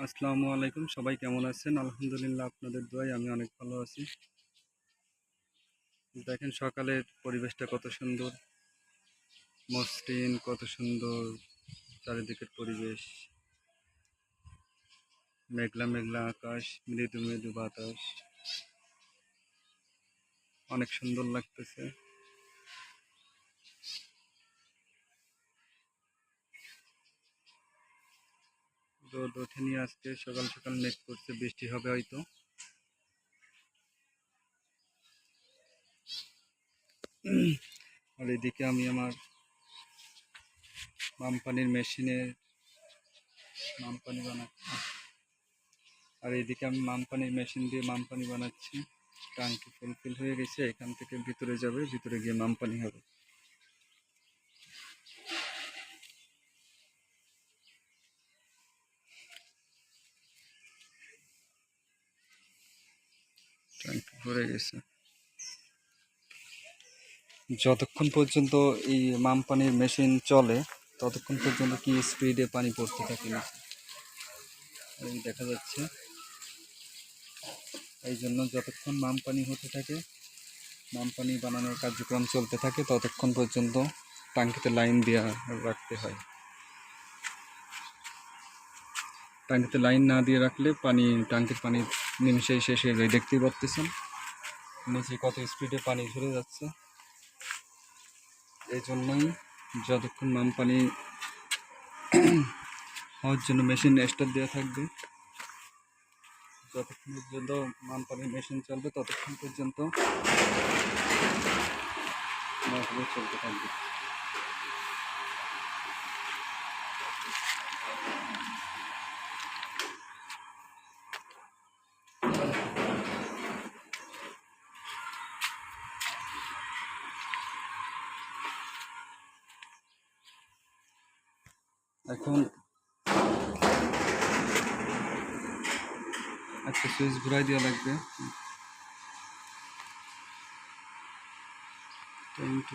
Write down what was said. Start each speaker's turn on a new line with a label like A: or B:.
A: আসসালামু আলাইকুম, সবাই কেমন আছেন? আলহামদুলিল্লাহ, আপনাদের দোয়ায় আমি অনেক ভালো আছি। দেখেন সকালের পরিবেশটা কত সুন্দর, মসৃণ, কত সুন্দর চারিদিকের পরিবেশ। মেঘলা মেঘলা আকাশ, মৃদু মৃদু বাতাস, অনেক সুন্দর লাগতেছে। রোদ ওঠেনি আজকে, সকাল সকাল মেঘ করছে, বৃষ্টি হবে হয়তো। আর এদিকে আমি আমার মামপানির মেশিনে মামপানি বানাচ্ছি। মামপানির মেশিন দিয়ে মামপানি বানাচ্ছি। ট্যাঙ্কি ফুলফিল হয়ে গেছে, এখান থেকে ভিতরে যাবে, ভিতরে গিয়ে মামপানি হবে। ট্যাঙ্কি ভরে গেছে। যতক্ষণ পর্যন্ত এই মামপানির মেশিন চলে ততক্ষণ পর্যন্ত কি স্পিডে পানি পড়তে থাকে না, এই দেখা যাচ্ছে। এই জন্য যতক্ষণ মামপানি হতে থাকে, মামপানি বানানোর কার্যক্রম চলতে থাকে, ততক্ষণ পর্যন্ত ট্যাঙ্কিতে লাইন দেওয়া রাখতে হয়। ট্যাঙ্কিতে লাইন না দিয়ে রাখলে ট্যাঙ্কির পানি নিমিশেই শেষ হয়ে যায়। দেখতেই পাচ্ছেন নিচে কত স্পিডে পানি ঝরে যাচ্ছে। এই জন্যই যতক্ষণ মামপানি হওয়ার জন্য মেশিন স্টার্ট দেওয়া থাকবে, যতক্ষণ পর্যন্ত মামপানির মেশিন চলবে ততক্ষণ পর্যন্ত চলতে থাকবে। এখন একটা সুইচ ঘুরাই দেওয়া লাগবে। ট্যাঙ্কি